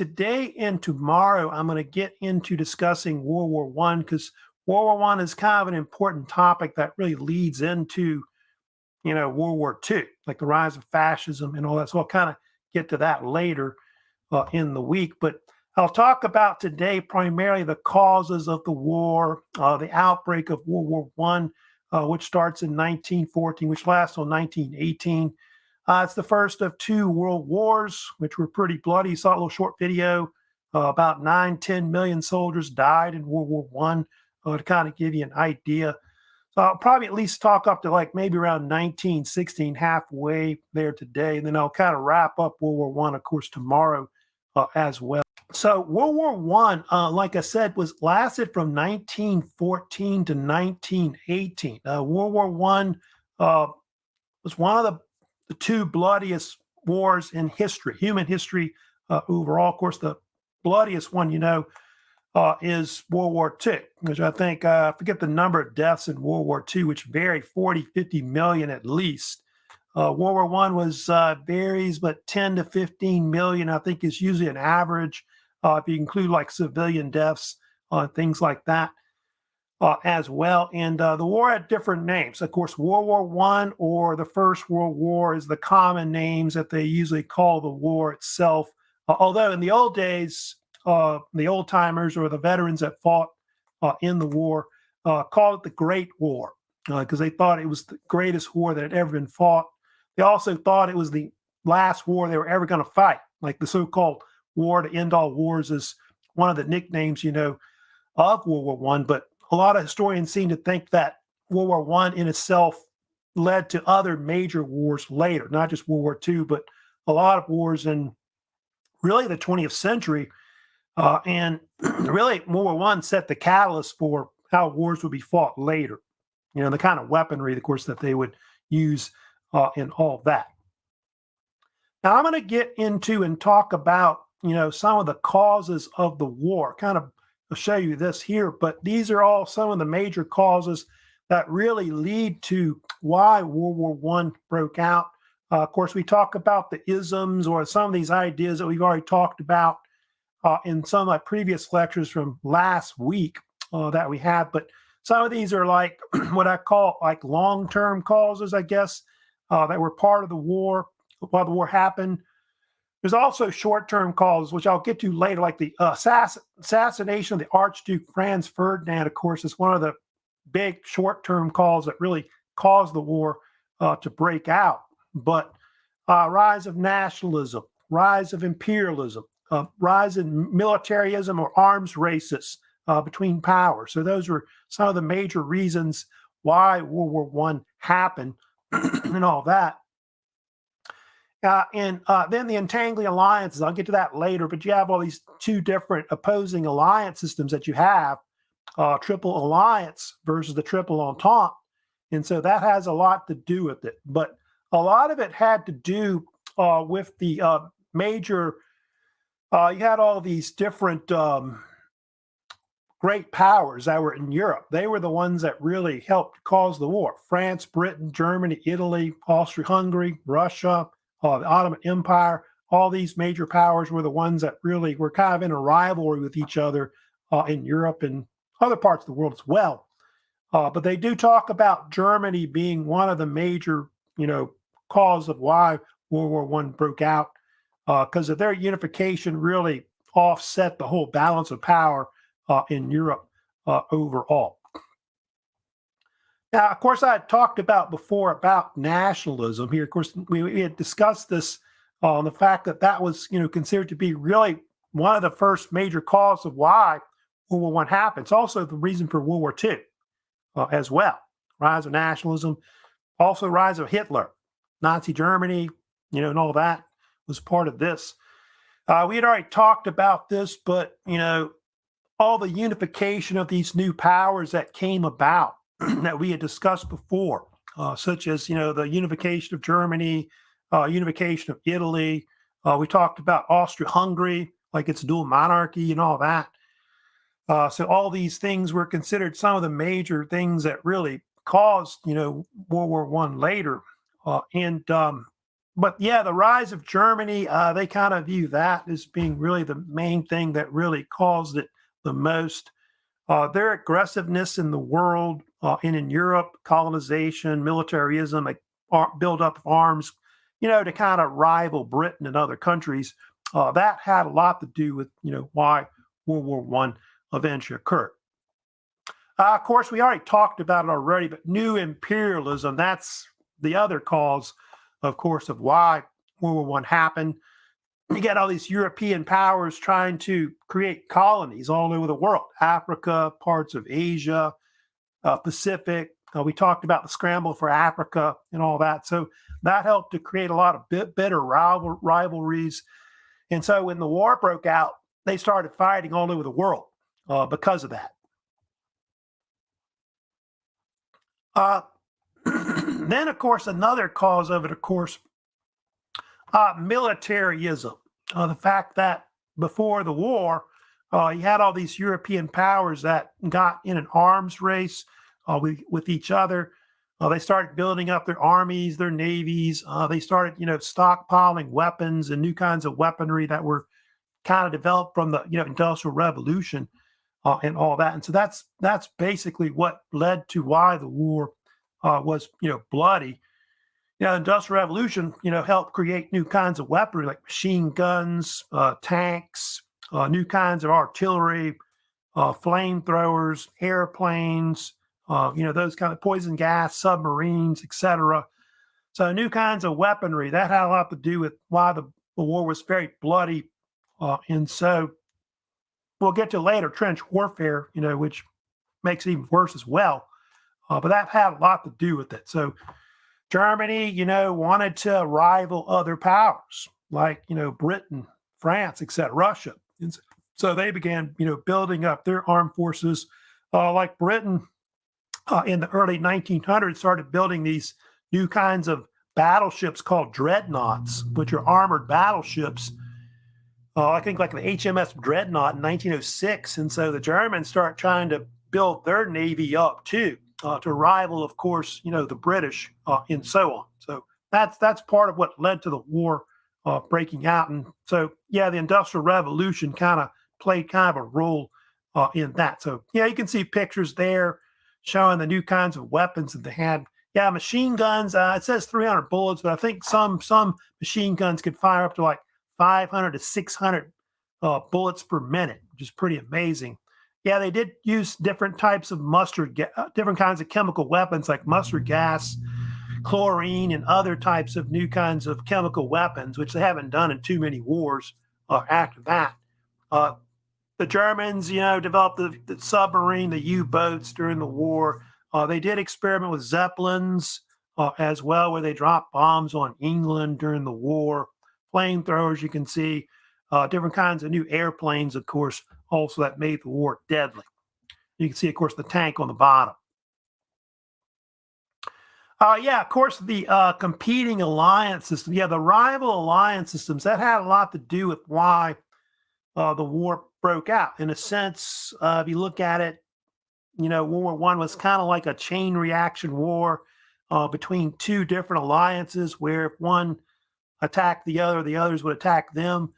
Today and tomorrow, I'm going to get into discussing World War One because World War One is kind of an important topic that really leads into, World War Two, like the rise of fascism and all that. So I'll kind of get to that later in the week. But I'll talk about today primarily the causes of the war, the outbreak of World War One, which starts in 1914, which lasts till 1918. It's the first of two world wars, which were pretty bloody. You saw a little short video. About 9, 10 million soldiers died in World War One, to kind of give you an idea. So I'll probably at least talk up to like maybe around 1916, halfway there today. And then I'll kind of wrap up World War One, of course, tomorrow as well. So World War One, like I said, lasted from 1914 to 1918. World War One was one of the two bloodiest wars in history, human history overall. Of course, the bloodiest one, is World War II, which I think, I forget the number of deaths in World War II, which vary 40, 50 million at least. World War I was varies, but 10 to 15 million, I think, is usually an average if you include like civilian deaths, things like that. As well. And the war had different names. Of course, World War One or the First World War is the common names that they usually call the war itself. Although in the old days, the old timers or the veterans that fought in the war called it the Great War because they thought it was the greatest war that had ever been fought. They also thought it was the last war they were ever going to fight, like the so-called war to end all wars is one of the nicknames, of World War One. But a lot of historians seem to think that World War One in itself led to other major wars later, not just World War II, but a lot of wars in really the 20th century. And really, World War One set the catalyst for how wars would be fought later. The kind of weaponry, of course, that they would use in all of that. Now, I'm going to get into and talk about, some of the causes of the war, kind of I'll show you this here, but these are all some of the major causes that really lead to why World War One broke out. Of course, we talk about the isms or some of these ideas that we've already talked about in some of my previous lectures from last week that we had, but some of these are like what I call like long-term causes, I guess, that were part of the war while the war happened. There's also short-term causes, which I'll get to later, like the assassination of the Archduke Franz Ferdinand, of course, is one of the big short-term causes that really caused the war to break out. But rise of nationalism, rise of imperialism, rise in militarism or arms races between powers. So those were some of the major reasons why World War One happened and all that. And then the entangling alliances, I'll get to that later, but you have all these two different opposing alliance systems that you have, triple alliance versus the triple entente. And so that has a lot to do with it. But a lot of it had to do with the major, you had all these different great powers that were in Europe. They were the ones that really helped cause the war. France, Britain, Germany, Italy, Austria-Hungary, Russia, the Ottoman Empire, all these major powers were the ones that really were kind of in a rivalry with each other in Europe and other parts of the world as well. But they do talk about Germany being one of the major, cause of why World War One broke out, because of their unification really offset the whole balance of power in Europe overall. Now, of course, I had talked about before about nationalism here. Of course, we had discussed this on the fact that that was, considered to be really one of the first major causes of why World War One happened. It's also the reason for World War Two as well. Rise of nationalism, also rise of Hitler, Nazi Germany, and all that was part of this. We had already talked about this, but, all the unification of these new powers that came about that we had discussed before, such as, the unification of Germany, unification of Italy. We talked about Austria-Hungary, like its dual monarchy and all that. So all these things were considered some of the major things that really caused, World War One later. And But yeah, the rise of Germany, they kind of view that as being really the main thing that really caused it the most. Their aggressiveness in the world and in Europe, colonization, militarism, like build up of arms, to kind of rival Britain and other countries. That had a lot to do with, why World War One eventually occurred. Of course, we already talked about it already, but new imperialism, that's the other cause, of course, of why World War One happened. You get all these European powers trying to create colonies all over the world, Africa, parts of Asia, Pacific. We talked about the scramble for Africa and all that. So that helped to create a lot of bitter rivalries. And so when the war broke out, they started fighting all over the world because of that. Then, of course, another cause of it, of course, militarism. The fact that before the war, you had all these European powers that got in an arms race with each other. They started building up their armies, their navies. They started, stockpiling weapons and new kinds of weaponry that were kind of developed from the, Industrial Revolution and all that. And so that's basically what led to why the war was, bloody. Industrial Revolution, helped create new kinds of weaponry like machine guns, tanks, new kinds of artillery, flamethrowers, airplanes, those kind of poison gas, submarines, etc. So new kinds of weaponry that had a lot to do with why the war was very bloody, and so we'll get to later trench warfare, which makes it even worse as well. But that had a lot to do with it. So Germany, wanted to rival other powers like, Britain, France, etc., Russia. And so they began, building up their armed forces. Like Britain in the early 1900s started building these new kinds of battleships called dreadnoughts, which are armored battleships. I think like the HMS Dreadnought in 1906. And so the Germans start trying to build their navy up too, to rival, of course, the British and so on. So that's part of what led to the war breaking out. And so, yeah, the Industrial Revolution kind of played kind of a role in that. So, yeah, you can see pictures there showing the new kinds of weapons that they had. Yeah, machine guns, it says 300 bullets, but I think some machine guns could fire up to like 500 to 600 bullets per minute, which is pretty amazing. Yeah, they did use different types of different kinds of chemical weapons like mustard gas, chlorine, and other types of new kinds of chemical weapons, which they haven't done in too many wars after that. The Germans, developed the submarine, the U-boats during the war. They did experiment with Zeppelins as well, where they dropped bombs on England during the war. Flamethrowers, you can see different kinds of new airplanes, of course, also that made the war deadly. You can see, of course, the tank on the bottom. Yeah, of course, the competing alliance system. Yeah, the rival alliance systems, that had a lot to do with why the war broke out. In a sense, if you look at it, World War One was kind of like a chain reaction war between two different alliances where if one attacked the others would attack them.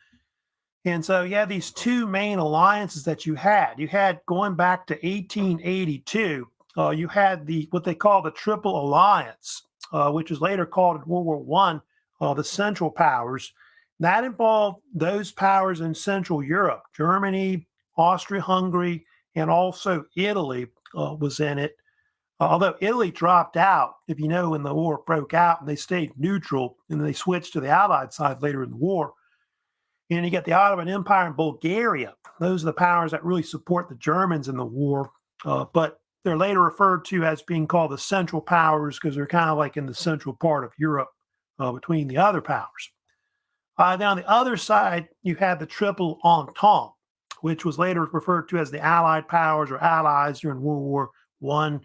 And so you had these two main alliances that you had. You had going back to 1882, you had what they call the Triple Alliance, which was later called in World War One the Central Powers. That involved those powers in Central Europe, Germany, Austria-Hungary, and also Italy was in it. Although Italy dropped out, if you know, when the war broke out, and they stayed neutral, and they switched to the Allied side later in the war. And you get the Ottoman Empire and Bulgaria. Those are the powers that really support the Germans in the war. But they're later referred to as being called the Central Powers because they're kind of like in the central part of Europe between the other powers. Then on the other side, you had the Triple Entente, which was later referred to as the Allied powers or Allies during World War I.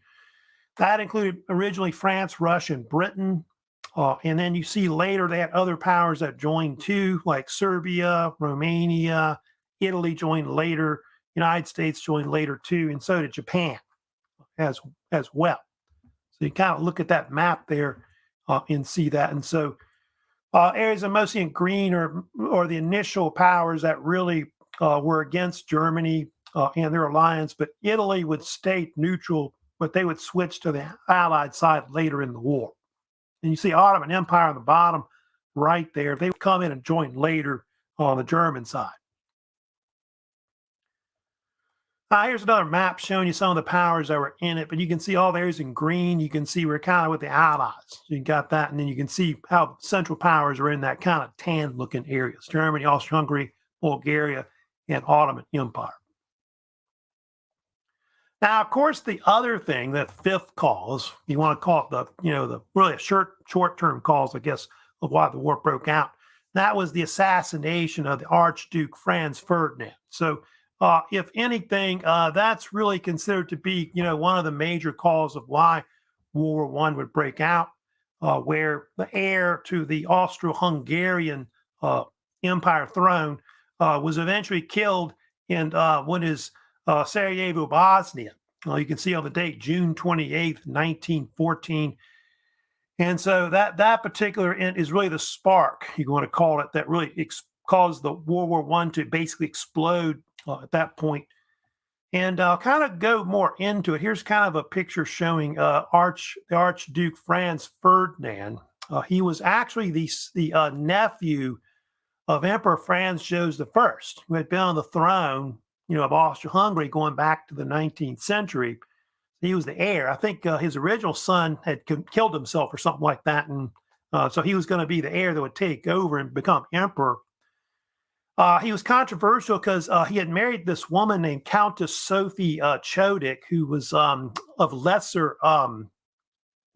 That included originally France, Russia, and Britain. And then you see later they had other powers that joined too, like Serbia, Romania, Italy joined later, United States joined later too, and so did Japan as well. So you kind of look at that map there and see that. And so Areas are mostly in green or the initial powers that really were against Germany and their alliance, but Italy would stay neutral, but they would switch to the Allied side later in the war. And you see Ottoman Empire on the bottom right there. They would come in and join later on the German side. Here's another map showing you some of the powers that were in it, but you can see all the areas in green. You can see we're kind of with the Allies. You got that, and then you can see how central powers are in that kind of tan-looking areas: Germany, Austria-Hungary, Bulgaria, and Ottoman Empire. Now, of course, the other thing, the fifth cause, you want to call it the really a short-term cause, I guess, of why the war broke out. That was the assassination of the Archduke Franz Ferdinand. So, if anything, that's really considered to be, one of the major causes of why World War I would break out, where the heir to the Austro-Hungarian empire throne was eventually killed in what is Sarajevo, Bosnia. You can see on the date, June 28th, 1914. And so that particular event is really the spark, you want to call it, that really caused the World War I to basically explode at that point. And I'll kind of go more into it. Here's kind of a picture showing the Archduke Franz Ferdinand. He was actually the nephew of Emperor Franz Joseph I, who had been on the throne, of Austria-Hungary going back to the 19th century. He was the heir. I think his original son had killed himself or something like that, and so he was going to be the heir that would take over and become emperor. He was controversial because he had married this woman named Countess Sophie Chodik, who was of lesser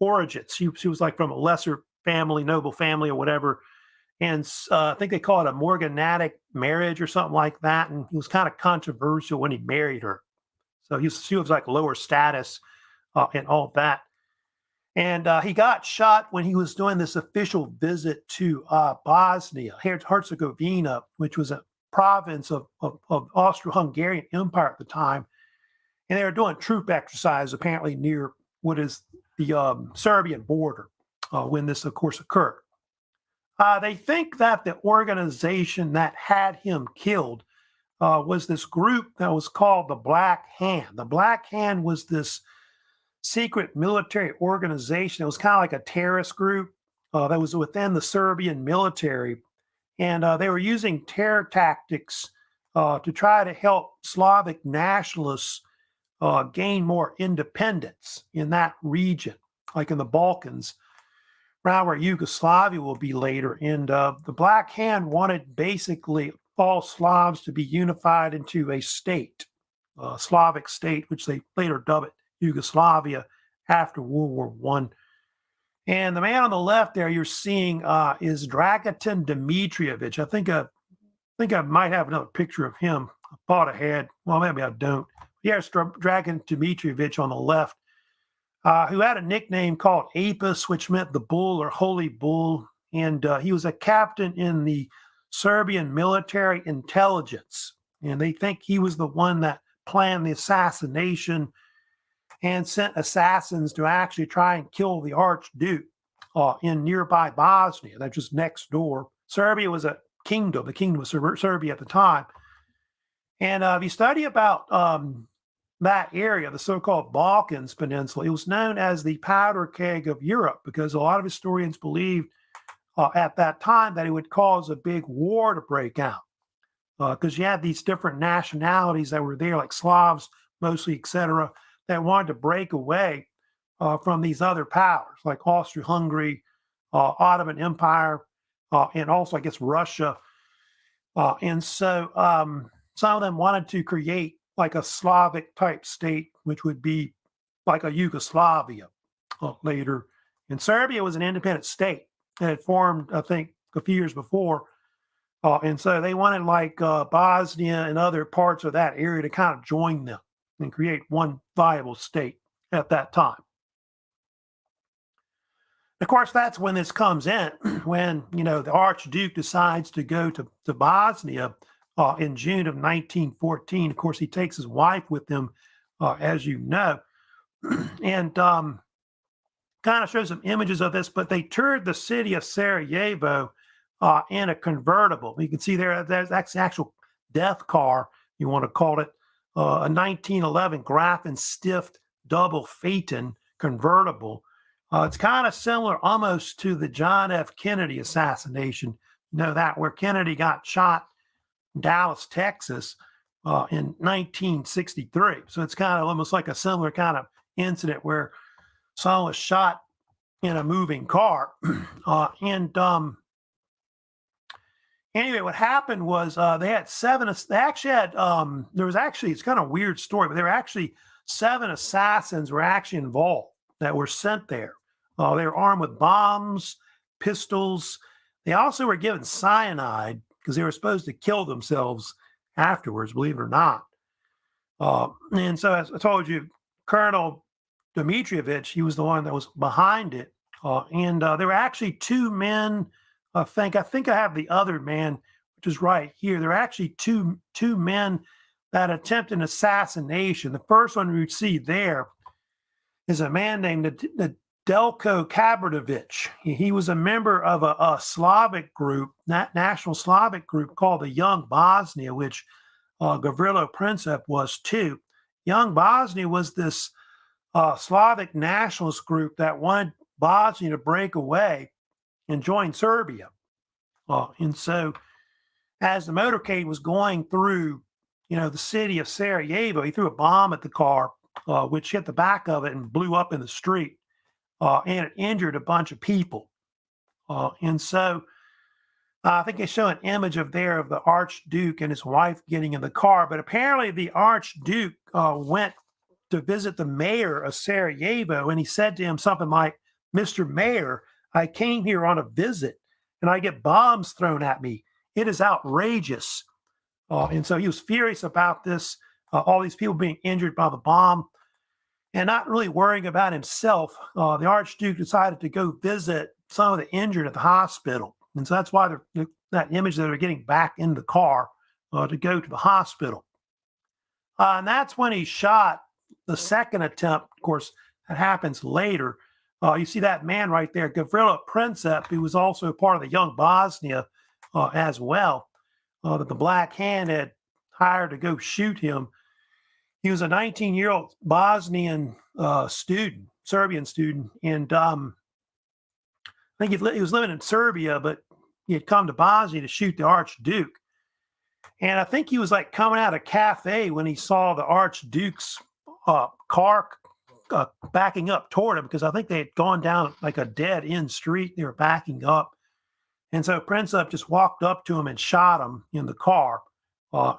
origins. She was like from a lesser family, noble family or whatever. And I think they call it a morganatic marriage or something like that. And he was kind of controversial when he married her. So she was like lower status and all that. And he got shot when he was doing this official visit to Bosnia, Herzegovina, which was a province of Austro-Hungarian Empire at the time. And they were doing troop exercise apparently near what is the Serbian border when this, of course, occurred. They think that the organization that had him killed was this group that was called the Black Hand. The Black Hand was this secret military organization. It was kind of like a terrorist group that was within the Serbian military. And they were using terror tactics to try to help Slavic nationalists gain more independence in that region, like in the Balkans, around where Yugoslavia will be later. And the Black Hand wanted basically all Slavs to be unified into a state, a Slavic state, which they later dubbed it Yugoslavia after World War I. And the man on the left there you're seeing is Dragutin Dmitrievich. I think I might have another picture of him. I thought ahead. Well, maybe I don't. Here's Dragutin Dmitrievich on the left, who had a nickname called Apis, which meant the bull or holy bull. And he was a captain in the Serbian military intelligence. And they think he was the one that planned the assassination and sent assassins to actually try and kill the Archduke in nearby Bosnia. That's just next door. Serbia was a kingdom, the kingdom of Serbia at the time. And if you study about that area, the so-called Balkans Peninsula, it was known as the powder keg of Europe because a lot of historians believed at that time that it would cause a big war to break out because you had these different nationalities that were there, like Slavs mostly, etc., that wanted to break away from these other powers like Austria-Hungary, Ottoman Empire, and also, I guess, Russia. And so some of them wanted to create like a Slavic type state, which would be like a Yugoslavia later. And Serbia was an independent state. It had formed, I think, a few years before. And so they wanted like Bosnia and other parts of that area to kind of join them and create one viable state at that time. Of course, that's when this comes in, when, the Archduke decides to go to Bosnia in June of 1914. Of course, he takes his wife with him, as you know, and kind of shows some images of this, but they toured the city of Sarajevo in a convertible. You can see that's the actual death car, you want to call it, a 1911 Graf Stift double Phaeton convertible. It's kind of similar almost to the John F. Kennedy assassination. You know that, where Kennedy got shot in Dallas, Texas in 1963. So it's kind of almost like a similar kind of incident where someone was shot in a moving car. Anyway, what happened was they had they actually had, there was actually, it's kind of a weird story, but there were actually 7 assassins were actually involved that were sent there. They were armed with bombs, pistols. They also were given cyanide because they were supposed to kill themselves afterwards, believe it or not. And so, as I told you, Colonel Dmitrievich, he was the one that was behind it. And there were actually 2 men. I think I have the other man, which is right here. There are actually two men that attempted an assassination. The first one we see there is a man named Delko Kabardovich. He was a member of a Slavic group, national Slavic group called the Young Bosnia, which Gavrilo Princip was too. Young Bosnia was this Slavic nationalist group that wanted Bosnia to break away and join Serbia. And so as the motorcade was going through, the city of Sarajevo, he threw a bomb at the car, which hit the back of it and blew up in the street. And it injured a bunch of people. And so I think they show an image of the Archduke and his wife getting in the car. But apparently the Archduke went to visit the mayor of Sarajevo, and he said to him something like, "Mr. Mayor, I came here on a visit, and I get bombs thrown at me. It is outrageous." And so he was furious about this, all these people being injured by the bomb, and not really worrying about himself. The Archduke decided to go visit some of the injured at the hospital. And so that's why that image that they're getting back in the car to go to the hospital. And that's when he shot the second attempt. Of course, that happens later. You see that man right there, Gavrilo Princip, who was also part of the Young Bosnia as well, that the Black Hand had hired to go shoot him. He was a 19-year-old Bosnian student, Serbian student, and I think he was living in Serbia, but he had come to Bosnia to shoot the Archduke. And I think he was like coming out of a cafe when he saw the Archduke's car backing up toward him, because I think they had gone down like a dead end street. They were backing up. And so Princip just walked up to him and shot him in the car.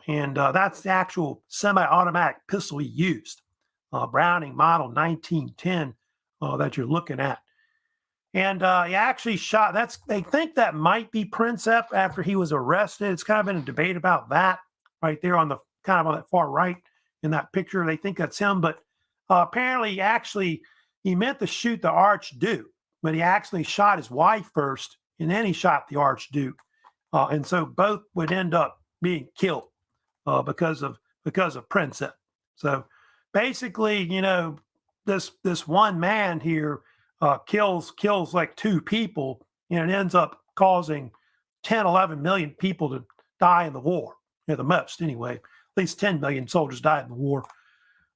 And that's the actual semi-automatic pistol he used, Browning model 1910 that you're looking at. And he actually shot, they think that might be Princip after he was arrested. It's kind of been a debate about that right there on that far right in that picture. They think that's him, but apparently he meant to shoot the Archduke, but he actually shot his wife first, and then he shot the Archduke. And so both would end up being killed because of Princip. So basically, this one man here kills like 2 people, and it ends up causing 10, 11 million people to die in the war, the most anyway. At least 10 million soldiers died in the war.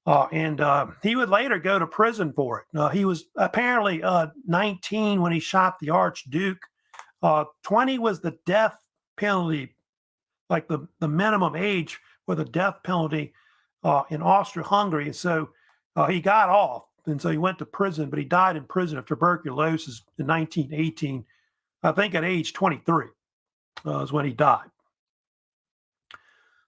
And he would later go to prison for it. He was apparently 19 when he shot the Archduke. 20 was the death penalty, like the minimum age for the death penalty in Austria-Hungary. And so he got off. And so he went to prison, but he died in prison of tuberculosis in 1918. I think at age 23 is when he died.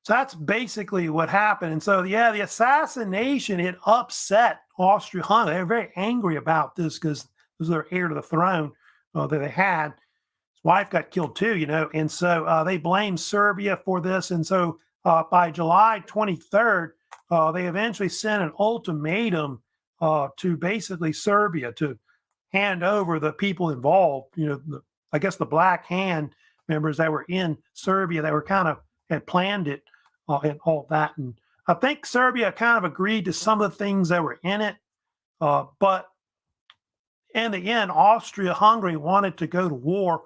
So that's basically what happened. And so, yeah, the assassination, it upset Austria-Hungary. They were very angry about this because this was their heir to the throne that they had. His wife got killed too, and so they blamed Serbia for this. And so by July 23rd, they eventually sent an ultimatum to basically Serbia to hand over the people involved, I guess the Black Hand members that were in Serbia that were had planned it and all that. And I think Serbia kind of agreed to some of the things that were in it. But in the end, Austria-Hungary wanted to go to war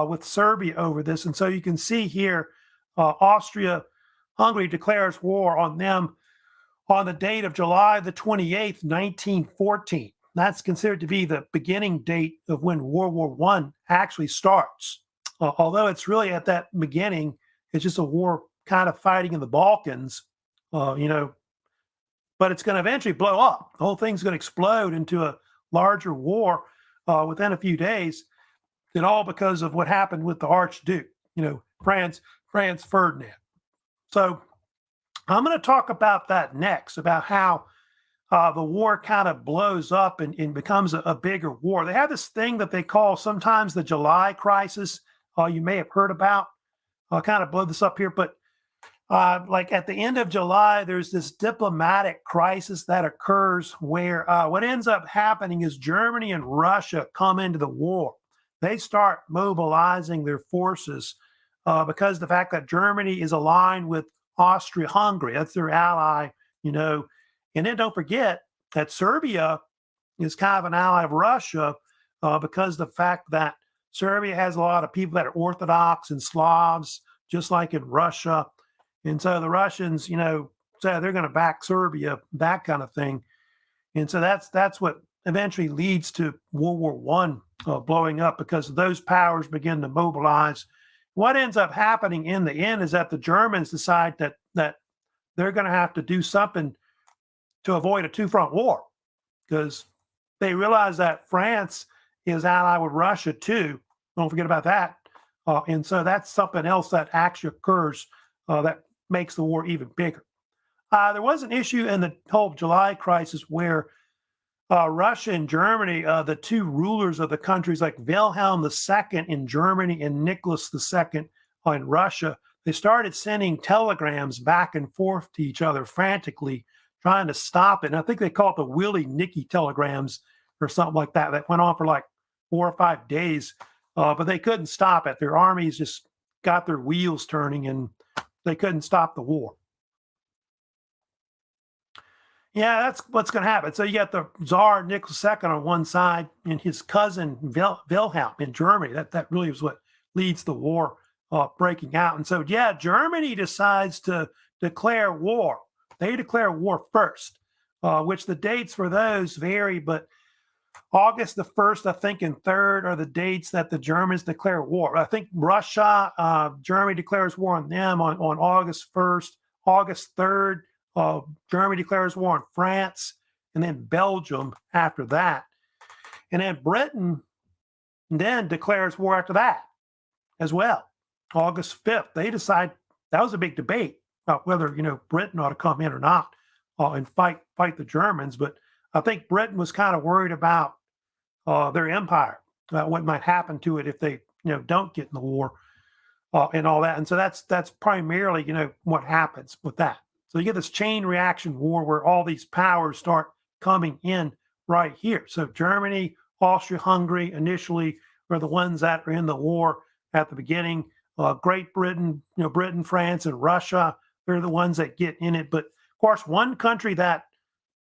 with Serbia over this. And so you can see here, Austria-Hungary declares war on them on the date of July the 28th, 1914. That's considered to be the beginning date of when World War I actually starts. Although it's really at that beginning, it's just a war kind of fighting in the Balkans, but it's going to eventually blow up. The whole thing's going to explode into a larger war within a few days, and all because of what happened with the Archduke, Franz Ferdinand. So I'm going to talk about that next, about how the war kind of blows up and becomes a bigger war. They have this thing that they call sometimes the July crisis. You may have heard about. I'll kind of blow this up here, but like at the end of July, there's this diplomatic crisis that occurs where what ends up happening is Germany and Russia come into the war. They start mobilizing their forces because of the fact that Germany is aligned with Austria-Hungary. That's their ally, And then don't forget that Serbia is kind of an ally of Russia because of the fact that Serbia has a lot of people that are Orthodox and Slavs, just like in Russia. And so the Russians, say they're going to back Serbia, that kind of thing. And so that's what eventually leads to World War I blowing up, because those powers begin to mobilize. What ends up happening in the end is that the Germans decide that they're going to have to do something to avoid a two-front war, because they realize that France is allied with Russia too. Don't forget about that. And so that's something else that actually occurs that makes the war even bigger. There was an issue in the whole July crisis where Russia and Germany, the two rulers of the countries, like Wilhelm II in Germany and Nicholas II in Russia, they started sending telegrams back and forth to each other frantically, trying to stop it. And I think they call it the Willie Nicky telegrams or something like that. That went on for like 4 or 5 days, but they couldn't stop it. Their armies just got their wheels turning and they couldn't stop the war. Yeah, that's what's going to happen. So you got the Tsar Nicholas II on one side and his cousin Wilhelm in Germany. That really is what leads the war breaking out. And so, yeah, Germany decides to declare war. They declare war first, which the dates for those vary, but August the 1st, I think, and 3rd are the dates that the Germans declare war. I think Russia, Germany declares war on them on August 1st. August 3rd, Germany declares war on France, and then Belgium after that. And then Britain then declares war after that as well. August 5th, they decide, that was a big debate about whether, Britain ought to come in or not and fight the Germans. But I think Britain was kind of worried about their empire, what might happen to it if they, don't get in the war and all that. And so that's primarily, what happens with that. So you get this chain reaction war where all these powers start coming in right here. So Germany, Austria-Hungary initially are the ones that are in the war at the beginning. Great Britain, Britain, France, and Russia, they're the ones that get in it. But of course, one country that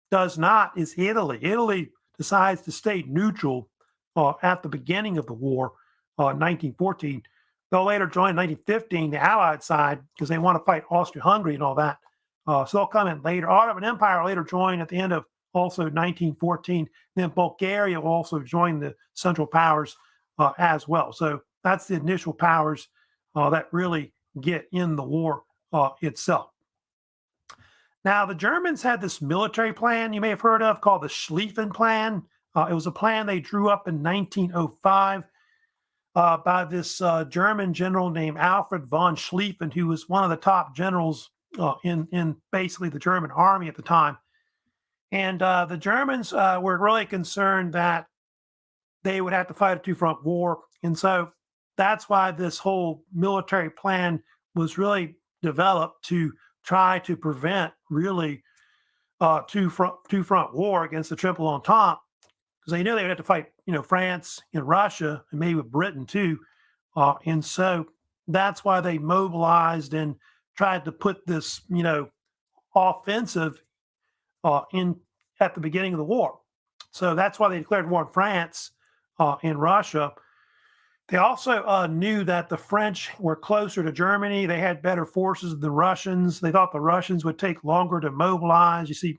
does not is Italy. Italy decides to stay neutral at the beginning of the war, 1914. They'll later join in 1915, the Allied side, because they want to fight Austria-Hungary and all that. So they'll come in later. Ottoman Empire later join at the end of also 1914. Then Bulgaria will also join the Central Powers as well. So that's the initial powers that really get in the war itself. Now, the Germans had this military plan you may have heard of called the Schlieffen Plan. It was a plan they drew up in 1905 by this German general named Alfred von Schlieffen, who was one of the top generals in basically the German army at the time. And the Germans were really concerned that they would have to fight a two-front war. And so that's why this whole military plan was really developed to try to prevent really two-front war against the Triple Entente, because they knew they would have to fight, France and Russia and maybe with Britain too. And so that's why they mobilized and tried to put this, offensive in at the beginning of the war. So that's why they declared war on France and Russia. They also knew that the French were closer to Germany. They had better forces than the Russians. They thought the Russians would take longer to mobilize. You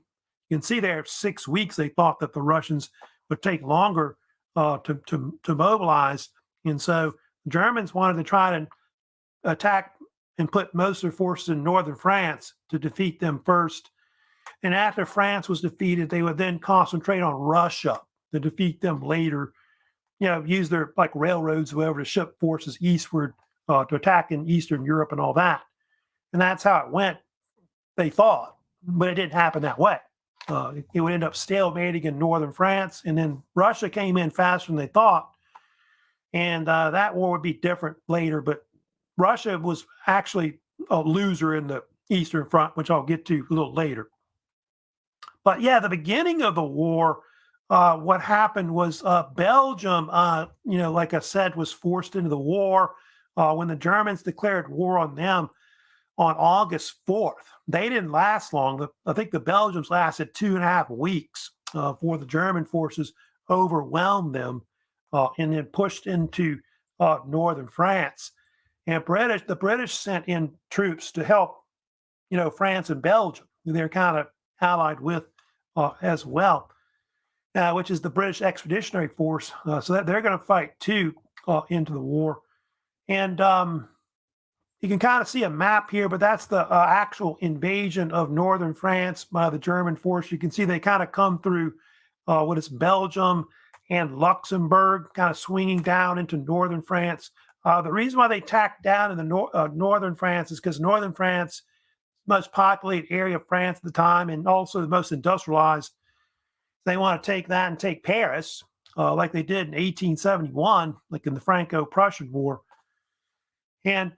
can see there 6 weeks. They thought that the Russians would take longer to mobilize, and so the Germans wanted to try to attack and put most of their forces in northern France to defeat them first. And after France was defeated, they would then concentrate on Russia to defeat them later. Use their like railroads, whatever, to ship forces eastward to attack in Eastern Europe and all that. And that's how it went, they thought, but it didn't happen that way. It would end up stalemating in northern France, and then Russia came in faster than they thought, and that war would be different later. But Russia was actually a loser in the Eastern Front, which I'll get to a little later. But yeah, the beginning of the war, what happened was Belgium, like I said, was forced into the war when the Germans declared war on them on August 4th. They didn't last long. I think the Belgians lasted 2.5 weeks before the German forces overwhelmed them and then pushed into northern France. And the British sent in troops to help, France and Belgium. They're kind of allied with as well, which is the British Expeditionary Force. So that they're going to fight too into the war. And you can kind of see a map here, but that's the actual invasion of northern France by the German force. You can see they kind of come through what is Belgium and Luxembourg, kind of swinging down into northern France. The reason why they tacked down in the northern France is because northern France, most populated area of France at the time, and also the most industrialized. They want to take that and take Paris, like they did in 1871, like in the Franco-Prussian War. And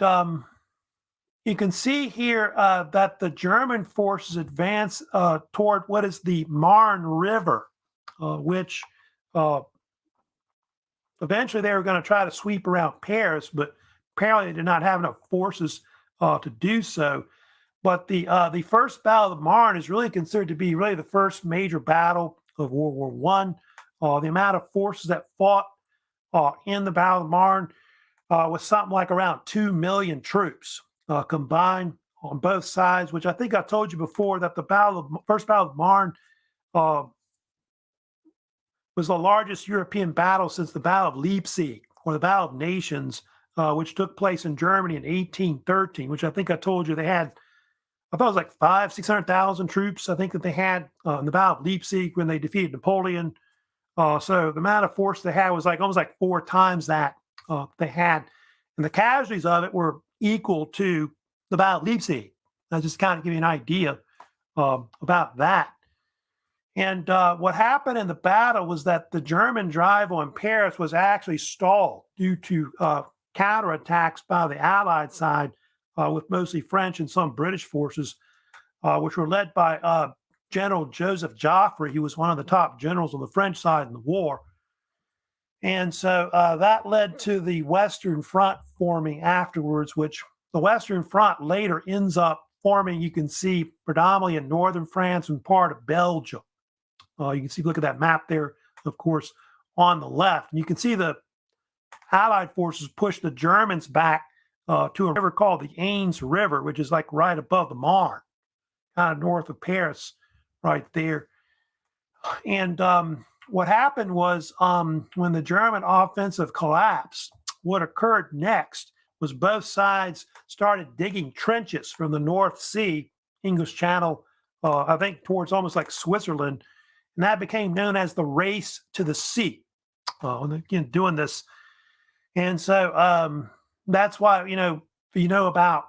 you can see here that the German forces advance toward what is the Marne River, which eventually they were going to try to sweep around Paris, but apparently they did not have enough forces to do so. But the First Battle of the Marne is really considered to be really the first major battle of World War I. The amount of forces that fought in the Battle of the Marne was something like around 2 million troops combined on both sides, which I think I told you before that the First Battle of the Marne was the largest European battle since the Battle of Leipzig, or the Battle of Nations, which took place in Germany in 1813, which I think I told you they had. I thought it was like 600,000 troops, I think, that they had in the Battle of Leipzig when they defeated Napoleon. So the amount of force they had was like almost like 4 times that they had. And the casualties of it were equal to the Battle of Leipzig. I just kind of give you an idea about that. And what happened in the battle was that the German drive on Paris was actually stalled due to counterattacks by the Allied side, with mostly French and some British forces, which were led by General Joseph Joffre, who was one of the top generals on the French side in the war. And so that led to the Western Front forming afterwards, which the Western Front later ends up forming, you can see, predominantly in northern France and part of Belgium. You can see, look at that map there, of course, on the left. And you can see the Allied forces push the Germans back to a river called the Aisne River, which is like right above the Marne, kind of north of Paris, right there. And what happened was when the German offensive collapsed, what occurred next was both sides started digging trenches from the North Sea, English Channel, I think towards almost like Switzerland, and that became known as the Race to the Sea. Again, doing this. And so that's why, if you know about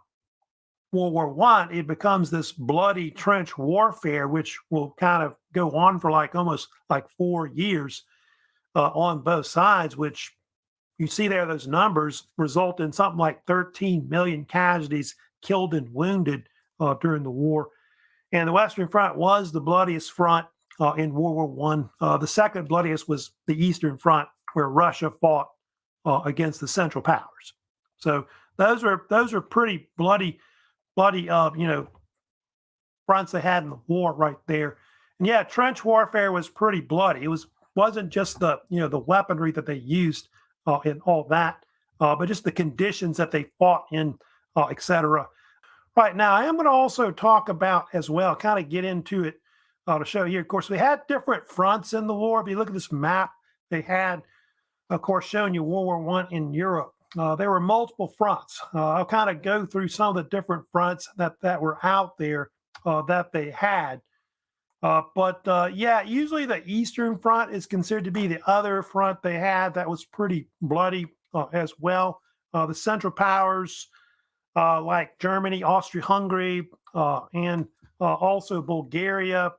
World War I, it becomes this bloody trench warfare, which will kind of go on for like almost like 4 years on both sides, which you see there, those numbers result in something like 13 million casualties killed and wounded during the war. And the Western Front was the bloodiest front in World War I. The second bloodiest was the Eastern Front, where Russia fought against the Central Powers. So those are pretty bloody, fronts they had in the war right there. And yeah, trench warfare was pretty bloody. Wasn't just the weaponry that they used and all that, but just the conditions that they fought in, etc. Right now, I am going to also talk about as well, kind of get into it to show you. Of course, we had different fronts in the war. If you look at this map, they had, of course, showing you World War One in Europe. There were multiple fronts. I'll kind of go through some of the different fronts that were out there that they had. Yeah, usually the Eastern Front is considered to be the other front they had that was pretty bloody as well. The Central Powers, like Germany, Austria-Hungary, and also Bulgaria,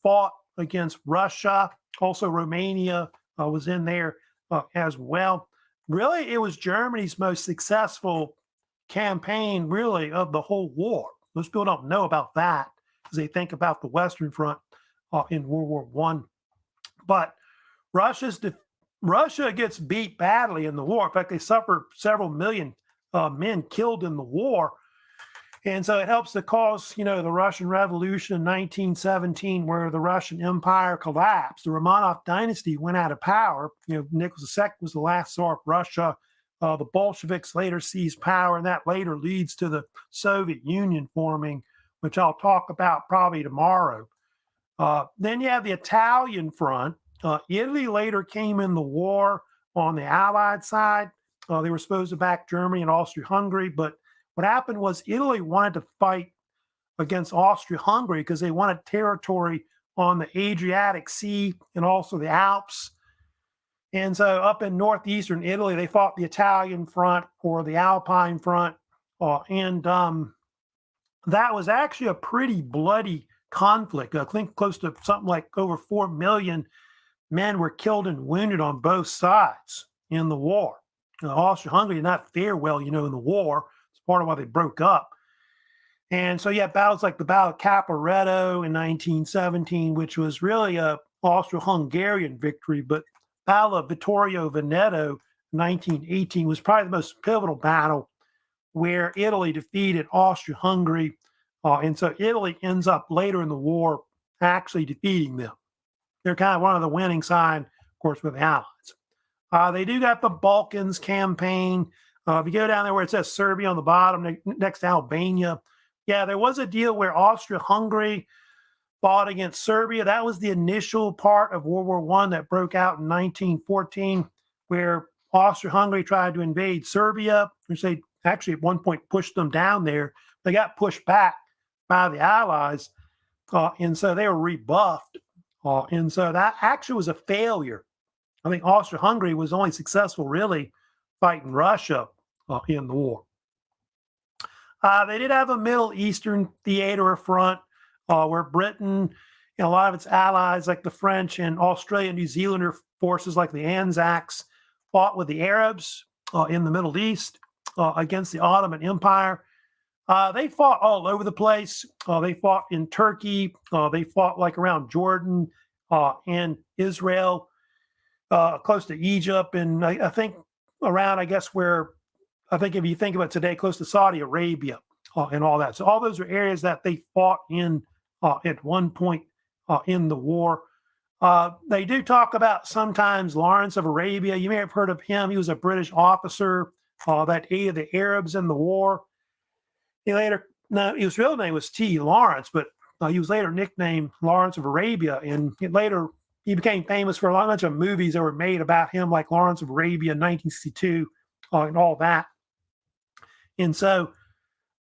fought against Russia. Also, Romania was in there as well. Really, it was Germany's most successful campaign, really, of the whole war. Most people don't know about that as they think about the Western Front in World War One. But Russia gets beat badly in the war. In fact, they suffer several million men killed in the war. And so it helps to cause, the Russian Revolution in 1917, where the Russian Empire collapsed. The Romanov dynasty went out of power. Nicholas II was the last Tsar of Russia. The Bolsheviks later seized power, and that later leads to the Soviet Union forming, which I'll talk about probably tomorrow. Then you have the Italian front. Italy later came in the war on the Allied side. They were supposed to back Germany and Austria-Hungary, but what happened was Italy wanted to fight against Austria-Hungary because they wanted territory on the Adriatic Sea and also the Alps. And so up in northeastern Italy, they fought the Italian front or the Alpine front. That was actually a pretty bloody conflict. I think close to something like over 4 million men were killed and wounded on both sides in the war. Austria-Hungary did not fare well, in the war. It's part of why they broke up. And so you have battles like the Battle of Caporetto in 1917, which was really a Austro-Hungarian victory, but Battle of Vittorio Veneto in 1918 was probably the most pivotal battle where Italy defeated Austria-Hungary. And so Italy ends up later in the war actually defeating them. They're kind of one of the winning side, of course, with the Allies. They do got the Balkans campaign. If you go down there where it says Serbia on the bottom, next to Albania, yeah, there was a deal where Austria-Hungary fought against Serbia. That was the initial part of World War One that broke out in 1914, where Austria-Hungary tried to invade Serbia, which they actually at one point pushed them down there. They got pushed back by the Allies, and so they were rebuffed. And so that actually was a failure. I think Austria-Hungary was only successful really fighting Russia in the war. They did have a Middle Eastern theater or front where Britain and a lot of its allies like the French and Australian, New Zealander forces like the Anzacs fought with the Arabs in the Middle East against the Ottoman Empire. They fought all over the place. They fought in Turkey. They fought like around Jordan and Israel, close to Egypt, and I think around, I guess, where I think if you think about today, close to Saudi Arabia and all that. So all those are areas that they fought in at one point in the war. They do talk about sometimes Lawrence of Arabia. You may have heard of him. He was a British officer that aided the Arabs in the war. His real name was T. Lawrence, but he was later nicknamed Lawrence of Arabia. And he became famous for a bunch of movies that were made about him, like Lawrence of Arabia in 1962 and all that. And so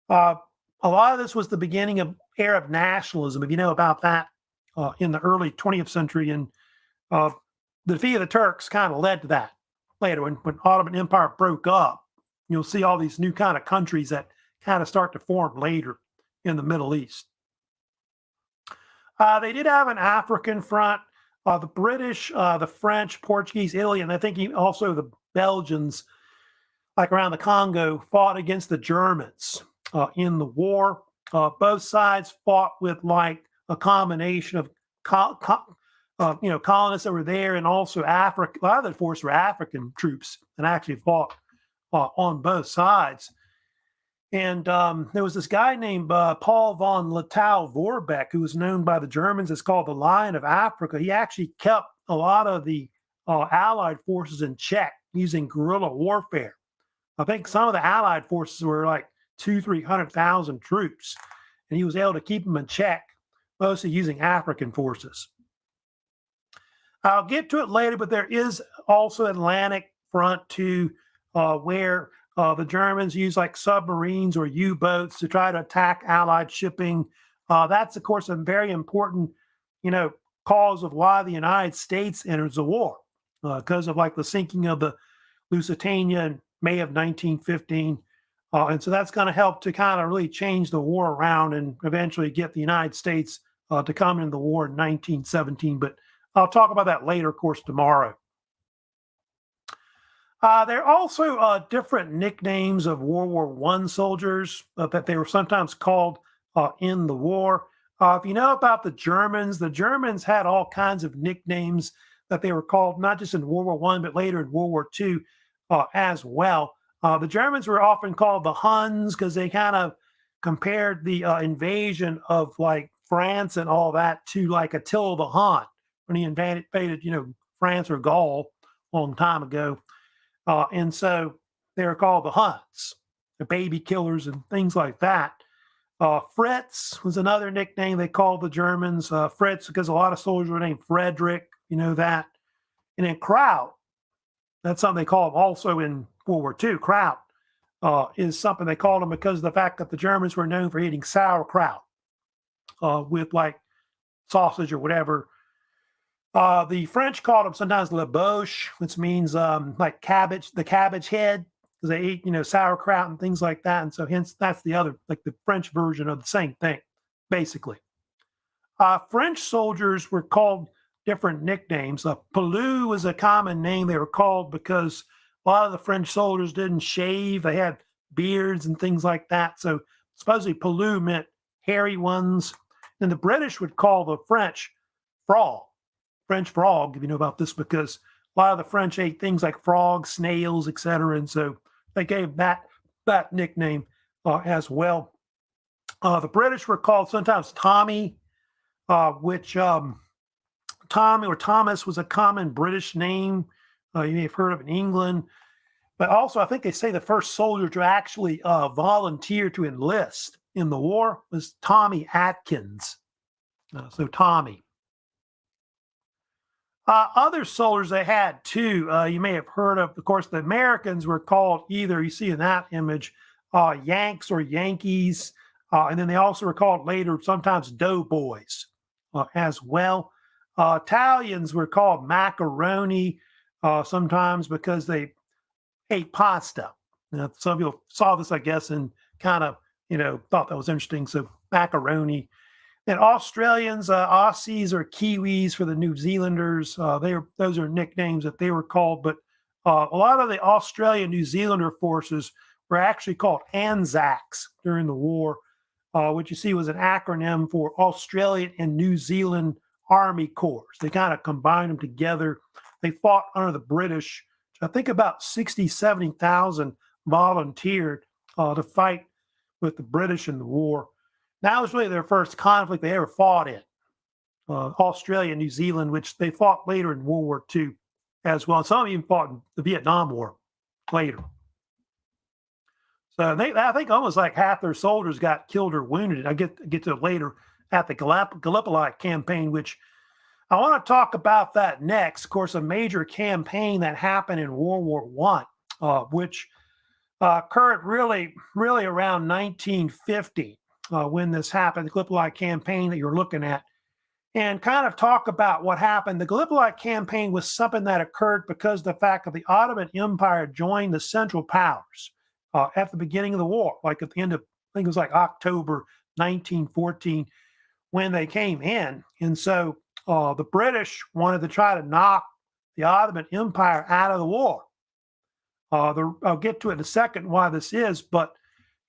a lot of this was the beginning of Arab nationalism, if you know about that, in the early 20th century. And the defeat of the Turks kind of led to that later. When Ottoman Empire broke up, you'll see all these new kind of countries that kind of start to form later in the Middle East. They did have an African front. The British, the French, Portuguese, Italy, and I think also the Belgians, like around the Congo, fought against the Germans in the war. Both sides fought with like a combination of colonists that were there, and also Africa. A lot of the force were African troops and actually fought on both sides. And there was this guy named Paul von Lettow-Vorbeck, who was known by the Germans as called the Lion of Africa. He actually kept a lot of the Allied forces in check using guerrilla warfare. I think some of the Allied forces were like 300,000 troops, and he was able to keep them in check, mostly using African forces. I'll get to it later, but there is also Atlantic front too, where the Germans use like submarines or U-boats to try to attack Allied shipping. That's of course a very important, you know, cause of why the United States enters the war, because of like the sinking of the Lusitania in May of 1915. And so that's going to help to kind of really change the war around and eventually get the United States to come into the war in 1917. But I'll talk about that later, of course, tomorrow. There are also different nicknames of World War I soldiers that they were sometimes called in the war. If you know about the Germans had all kinds of nicknames that they were called, not just in World War I, but later in World War II as well. The Germans were often called the Huns because they kind of compared the invasion of like France and all that to like Attila the Hun when he invaded, France or Gaul a long time ago. And so they were called the Huns, the baby killers and things like that. Fritz was another nickname they called the Germans. Fritz because a lot of soldiers were named Frederick, you know that. And then Kraut, that's something they call them also in World War II. Kraut is something they called them because of the fact that the Germans were known for eating sauerkraut with like sausage or whatever. The French called them sometimes le bouche, which means like cabbage, the cabbage head, because they eat, sauerkraut and things like that. And so hence that's the other, like the French version of the same thing, basically. French soldiers were called different nicknames. Pelou was a common name they were called because a lot of the French soldiers didn't shave. They had beards and things like that. So supposedly Pelou meant hairy ones. And the British would call the French frog. French frog, if you know about this, because a lot of the French ate things like frogs, snails, etc. And so they gave that nickname as well. The British were called sometimes Tommy, which Tommy or Thomas was a common British name. You may have heard of in England. But also, I think they say the first soldier to actually volunteer to enlist in the war was Tommy Atkins. So Tommy. Other soldiers they had too, you may have heard of course, the Americans were called either, you see in that image, Yanks or Yankees. And then they also were called later sometimes doughboys as well. Italians were called macaroni sometimes because they ate pasta. Now, some people saw this, I guess, and kind of, thought that was interesting. So macaroni. And Australians, Aussies or Kiwis for the New Zealanders, those are nicknames that they were called. But a lot of the Australian New Zealander forces were actually called Anzacs during the war, which you see was an acronym for Australian and New Zealand Army Corps. They kind of combined them together. They fought under the British. I think about 60, 70,000 volunteered to fight with the British in the war. That was really their first conflict they ever fought in, Australia and New Zealand, which they fought later in World War II as well. Some even fought in the Vietnam War later. So I think almost like half their soldiers got killed or wounded. I get to it later at the Gallipoli Campaign, which I want to talk about that next. Of course, a major campaign that happened in World War I, which occurred really around 1950. When this happened, the Gallipoli Campaign that you're looking at, and kind of talk about what happened. The Gallipoli Campaign was something that occurred because of the fact that the Ottoman Empire joined the Central Powers at the beginning of the war, like at the end of, I think it was like October 1914 when they came in. And so the British wanted to try to knock the Ottoman Empire out of the war. I'll get to it in a second why this is, but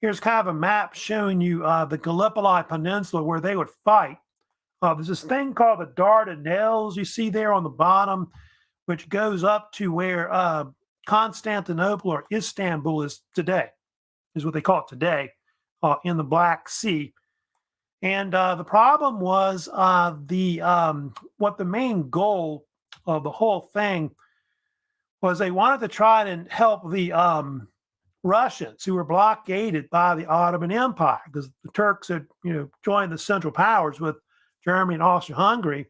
here's kind of a map showing you the Gallipoli Peninsula where they would fight. There's this thing called the Dardanelles you see there on the bottom, which goes up to where Constantinople or Istanbul is today, is what they call it today, in the Black Sea. And the problem was what the main goal of the whole thing was they wanted to try and help the Russians who were blockaded by the Ottoman Empire because the Turks had, joined the Central Powers with Germany and Austria-Hungary.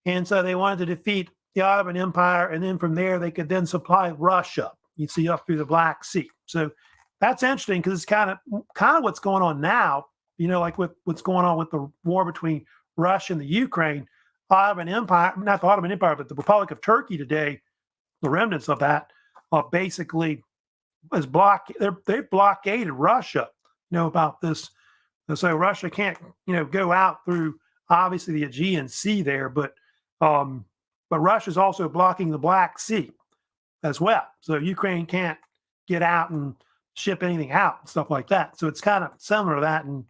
And so they wanted to defeat the Ottoman Empire, and then from there they could then supply Russia. You see up through the Black Sea. So that's interesting because it's kind of what's going on now. Like with what's going on with the war between Russia and the Ukraine. Ottoman Empire, not the Ottoman Empire, but the Republic of Turkey today, the remnants of that, basically is they've blockaded Russia. About this, so Russia can't go out through obviously the Aegean Sea there, but Russia's also blocking the Black Sea as well. So Ukraine can't get out and ship anything out and stuff like that. So it's kind of similar to that, and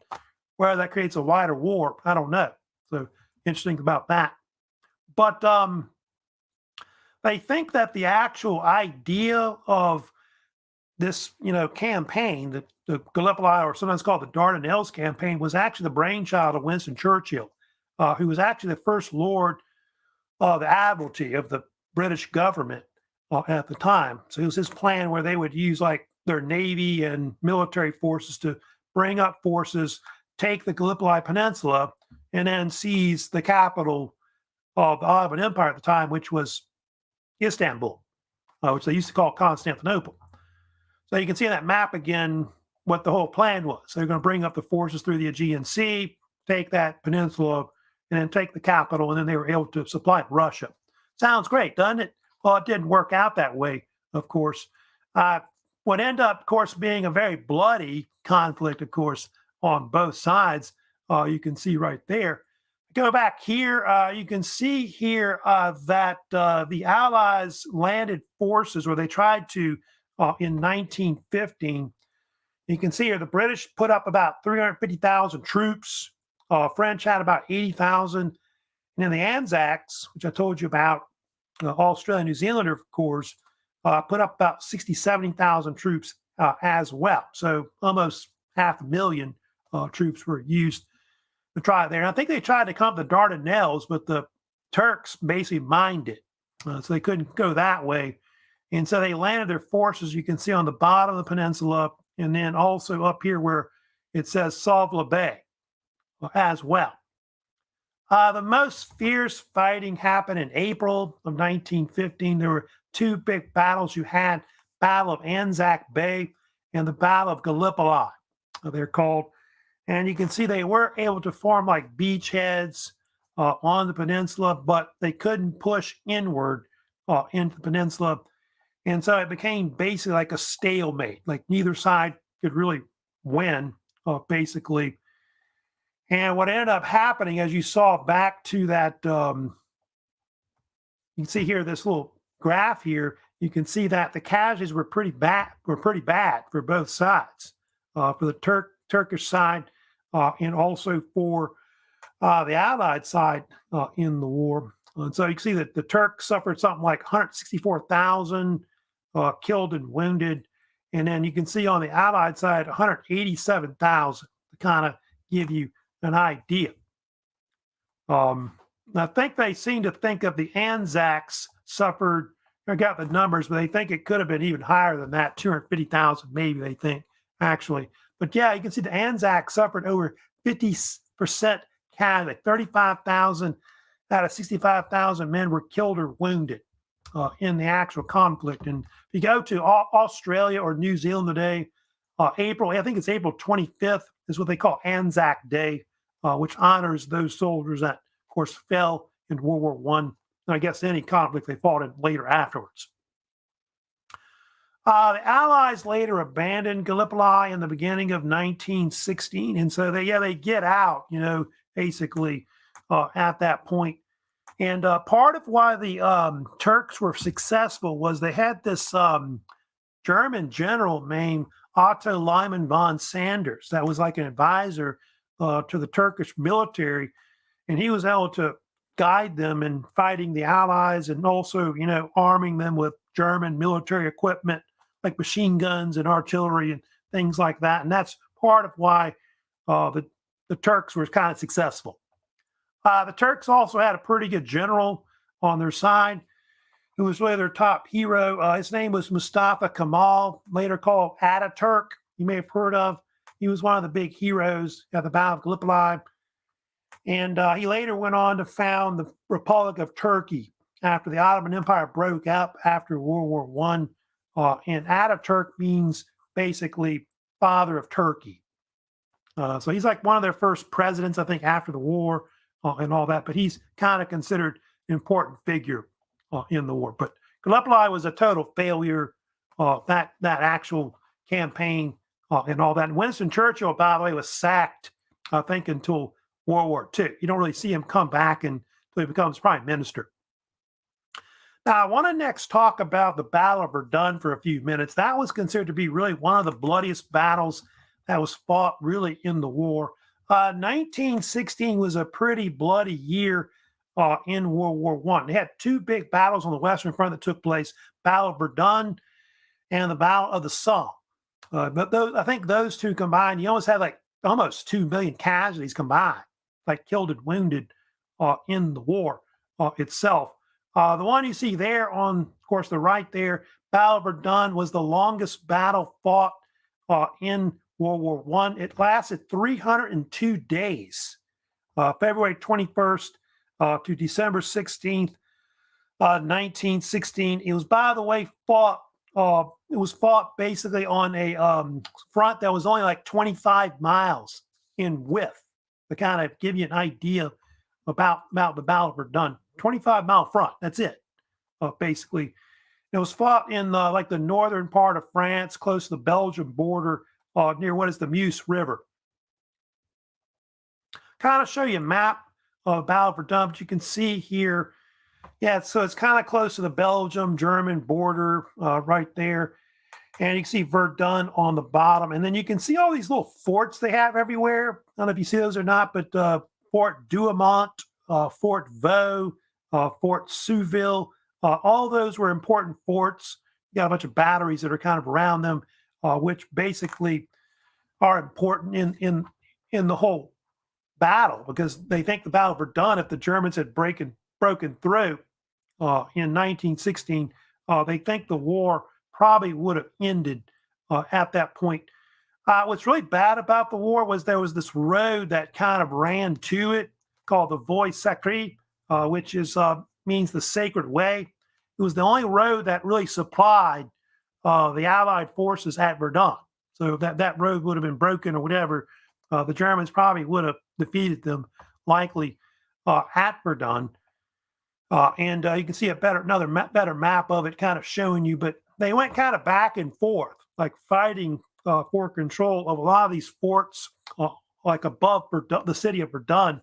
whether that creates a wider war, I don't know. So interesting about that. But they think that the actual idea of this, campaign, the Gallipoli, or sometimes called the Dardanelles campaign, was actually the brainchild of Winston Churchill, who was actually the first Lord of the Admiralty of the British government at the time. So it was his plan where they would use like their navy and military forces to bring up forces, take the Gallipoli Peninsula, and then seize the capital of the Ottoman Empire at the time, which was Istanbul, which they used to call Constantinople. So you can see on that map again what the whole plan was. So they're going to bring up the forces through the Aegean Sea, take that peninsula, and then take the capital, and then they were able to supply Russia. Sounds great, doesn't it? Well, it didn't work out that way, of course. What ended up, of course, being a very bloody conflict, of course, on both sides. You can see right there. Go back here, you can see here that the Allies landed forces, or they tried to, in 1915. You can see here the British put up about 350,000 troops. French had about 80,000. And then the Anzacs, which I told you about, Australia, New Zealander corps, put up about 60,000, 70,000 troops as well. So almost 500,000 troops were used to try it there. And I think they tried to come up the Dardanelles, but the Turks basically mined it. So they couldn't go that way. And so they landed their forces, you can see on the bottom of the peninsula, and then also up here where it says Suvla Bay as well. The most fierce fighting happened in April of 1915. There were two big battles. You had Battle of Anzac Bay and the Battle of Gallipoli, they're called. And you can see they were able to form like beachheads on the peninsula, but they couldn't push inward into the peninsula. And so it became basically like a stalemate, like neither side could really win, basically. And what ended up happening, as you saw back to that, you can see here, this little graph here, you can see that the casualties were pretty bad for both sides, for the Turkish side and also for the Allied side in the war. And so you can see that the Turks suffered something like 164,000 killed and wounded. And then you can see on the Allied side, 187,000 to kind of give you an idea. I think they seem to think of the Anzacs suffered, I got the numbers, but they think it could have been even higher than that, 250,000 maybe, they think, actually. But yeah, you can see the Anzacs suffered over 50% casualty. 35,000 out of 65,000 men were killed or wounded in the actual conflict. And if you go to Australia or New Zealand today, I think it's April 25th is what they call Anzac Day, which honors those soldiers that, of course, fell in World War I, and I guess any conflict they fought in later afterwards. The Allies later abandoned Gallipoli in the beginning of 1916, and so they get out, basically at that point. And part of why the Turks were successful was they had this German general named Otto Liman von Sanders that was like an advisor to the Turkish military, and he was able to guide them in fighting the Allies and also, arming them with German military equipment like machine guns and artillery and things like that. And that's part of why the Turks were kind of successful. The Turks also had a pretty good general on their side. who was really their top hero. His name was Mustafa Kemal, later called Ataturk. You may have heard of. He was one of the big heroes at the Battle of Gallipoli. And he later went on to found the Republic of Turkey after the Ottoman Empire broke up after World War One. And Ataturk means basically father of Turkey. So he's like one of their first presidents, I think, after the war and all that. But he's kind of considered an important figure in the war. But Gallipoli was a total failure. That actual campaign and all that. And Winston Churchill, by the way, was sacked, I think, until World War II. You don't really see him come back until he becomes prime minister. Now, I want to next talk about the Battle of Verdun for a few minutes. That was considered to be really one of the bloodiest battles that was fought really in the war. 1916 was a pretty bloody year in World War One. They had two big battles on the Western Front that took place: Battle of Verdun and the Battle of the Somme. But I think those two combined, you almost had like almost 2 million casualties combined, like killed and wounded in the war itself. The one you see there on, of course, the right there, Battle of Verdun, was the longest battle fought in World War One. It lasted 302 days, February 21st to December 16th, 1916. It was, by the way, fought. It was fought basically on a front that was only like 25 miles in width, to kind of give you an idea about the Battle of Verdun. 25-mile front. That's it, basically. It was fought in like the northern part of France, close to the Belgian border, near what is the Meuse River. Kind of show you a map of Battle of Verdun, but you can see here, yeah, so it's kind of close to the Belgium-German border right there. And you can see Verdun on the bottom. And then you can see all these little forts they have everywhere. I don't know if you see those or not, but Fort Douaumont, Fort Vaux, Fort Souville, all those were important forts. You got a bunch of batteries that are kind of around them, which basically are important in the whole battle, because they think the Battle of Verdun, if the Germans had broken through in 1916, they think the war probably would have ended at that point. What's really bad about the war was there was this road that kind of ran to it called the Voie Sacrée, which is means the sacred way. It was the only road that really supplied the Allied forces at Verdun. So that road would have been broken or whatever. The Germans probably would have defeated them, likely at Verdun. And you can see another better map of it, kind of showing you. But they went kind of back and forth, like fighting for control of a lot of these forts, like above Verdun, the city of Verdun,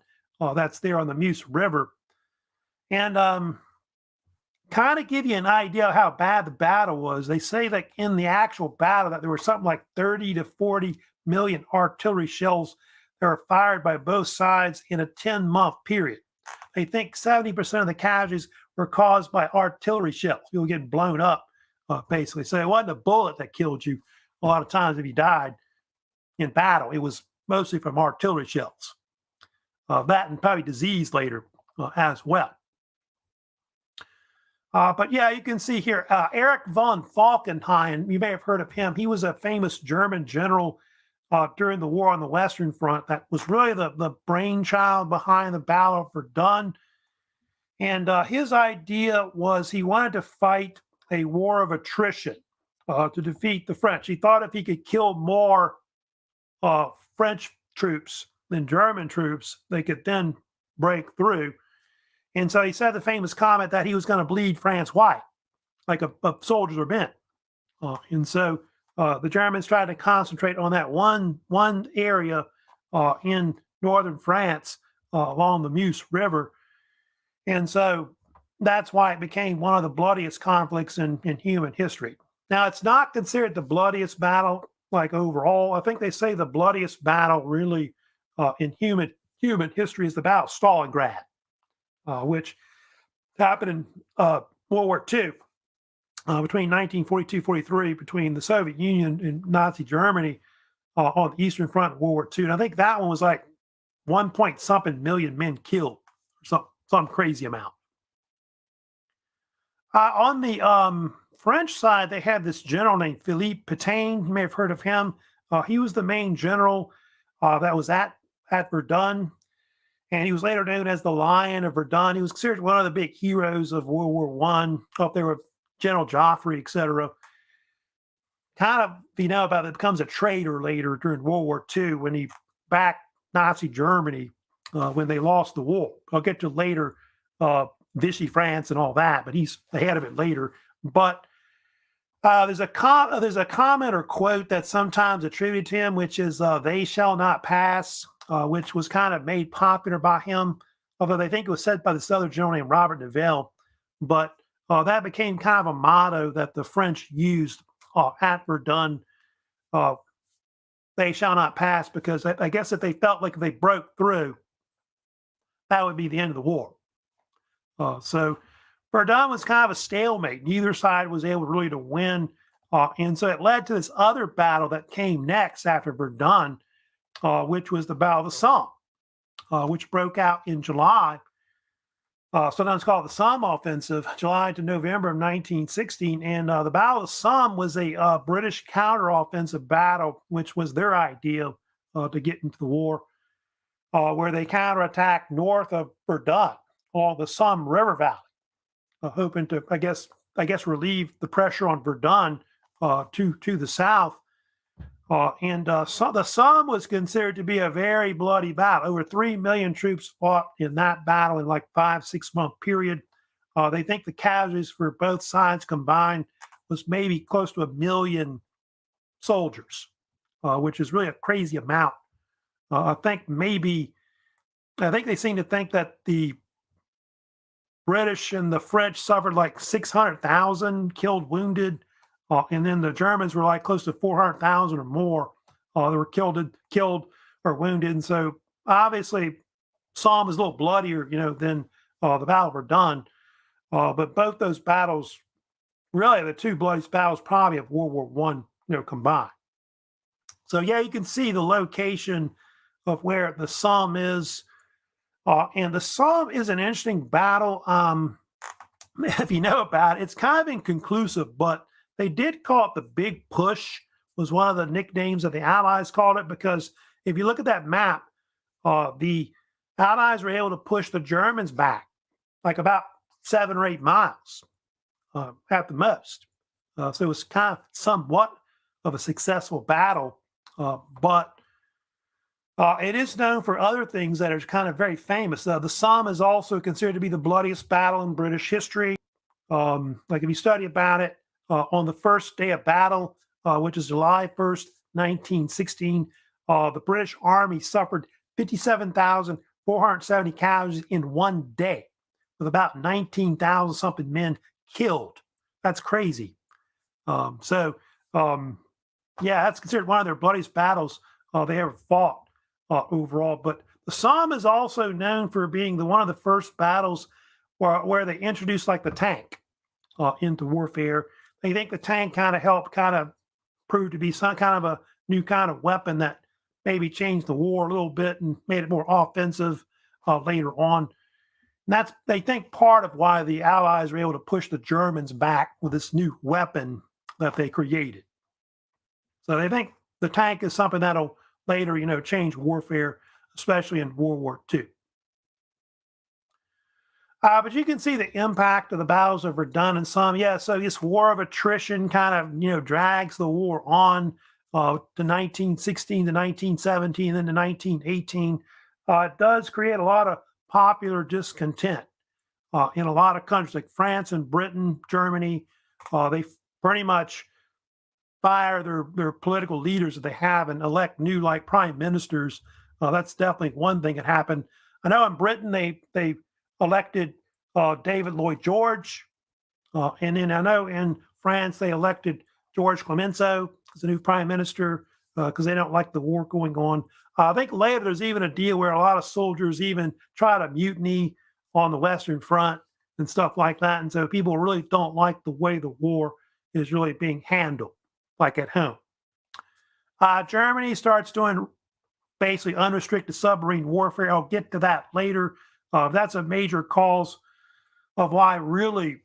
that's there on the Meuse River. And kind of give you an idea of how bad the battle was. They say that in the actual battle that there were something like 30 to 40 million artillery shells that were fired by both sides in a 10-month period. They think 70% of the casualties were caused by artillery shells, people getting blown up, basically. So it wasn't a bullet that killed you. A lot of times if you died in battle, it was mostly from artillery shells. That and probably disease later as well. But yeah, you can see here, Erich von Falkenhayn, you may have heard of him. He was a famous German general during the war on the Western Front that was really the brainchild behind the Battle of Verdun. And his idea was he wanted to fight a war of attrition to defeat the French. He thought if he could kill more French troops than German troops, they could then break through. And so he said the famous comment that he was going to bleed France white, like a soldiers were bent. And so the Germans tried to concentrate on that one area in northern France along the Meuse River. And so that's why it became one of the bloodiest conflicts in human history. Now, it's not considered the bloodiest battle, like overall. I think they say the bloodiest battle really in human history is the Battle of Stalingrad, which happened in World War II between 1942-43, between the Soviet Union and Nazi Germany on the Eastern Front of World War II. And I think that one was like 1-point-something million men killed, some crazy amount. On the French side, they had this general named Philippe Pétain. You may have heard of him. He was the main general that was at Verdun, and he was later known as the Lion of Verdun. He was considered one of the big heroes of World War One, up there with General Joffre, etc. Kind of, you know, about it, becomes a traitor later during World War II when he backed Nazi Germany when they lost the war. I'll get to later Vichy France and all that, but he's ahead of it later. But there's a comment or quote that's sometimes attributed to him, which is "They shall not pass," which was kind of made popular by him, although they think it was said by this other general named Robert Nivelle. But that became kind of a motto that the French used at Verdun. They shall not pass, because I guess that they felt like if they broke through, that would be the end of the war. So Verdun was kind of a stalemate. Neither side was able really to win. And so it led to this other battle that came next after Verdun, which was the Battle of the Somme, which broke out in July. Sometimes called the Somme Offensive, July to November of 1916. And the Battle of the Somme was a British counteroffensive battle, which was their idea to get into the war, where they counterattacked north of Verdun along the Somme River Valley, hoping to, I guess, relieve the pressure on Verdun to the south. So the Somme was considered to be a very bloody battle. Over 3 million troops fought in that battle in like 5-6 month period. They think the casualties for both sides combined was maybe close to 1 million soldiers, which is really a crazy amount. I think they seem to think that the British and the French suffered like 600,000 killed, wounded, and then the Germans were like close to 400,000 or more that were killed or wounded. And so obviously, Somme is a little bloodier, you know, than the Battle of Verdun. But both those battles, really the two bloodiest battles probably of World War One, you know, combined. So yeah, you can see the location of where the Somme is. And the Somme is an interesting battle. If you know about it, it's kind of inconclusive, but they did call it the Big Push, was one of the nicknames that the Allies called it, because if you look at that map, the Allies were able to push the Germans back like about 7 or 8 miles at the most. So it was kind of somewhat of a successful battle, but it is known for other things that are kind of very famous. The Somme is also considered to be the bloodiest battle in British history. Like if you study about it, on the first day of battle, which is July 1st, 1916, the British Army suffered 57,470 casualties in one day, with about 19,000 something men killed. That's crazy. Yeah, that's considered one of their bloodiest battles they ever fought overall. But the Somme is also known for being one of the first battles where they introduced like the tank into warfare. They think the tank kind of helped prove to be some kind of a new kind of weapon that maybe changed the war a little bit and made it more offensive later on. And that's, they think, part of why the Allies were able to push the Germans back with this new weapon that they created. So they think the tank is something that'll later, you know, change warfare, especially in World War II. But you can see the impact of the battles of Verdun and Somme. Yeah, so this war of attrition kind of, you know, drags the war on to 1916 to 1917, then to 1918. It does create a lot of popular discontent in a lot of countries like France and Britain, Germany. They pretty much fire their political leaders that they have and elect new like prime ministers. That's definitely one thing that happened. I know in Britain they elected David Lloyd George, and then I know in France they elected George Clemenceau as the new prime minister because they don't like the war going on. I think later there's even a deal where a lot of soldiers even try to mutiny on the Western Front and stuff like that, and so people really don't like the way the war is really being handled, like at home. Germany starts doing basically unrestricted submarine warfare. I'll get to that later. That's a major cause of why really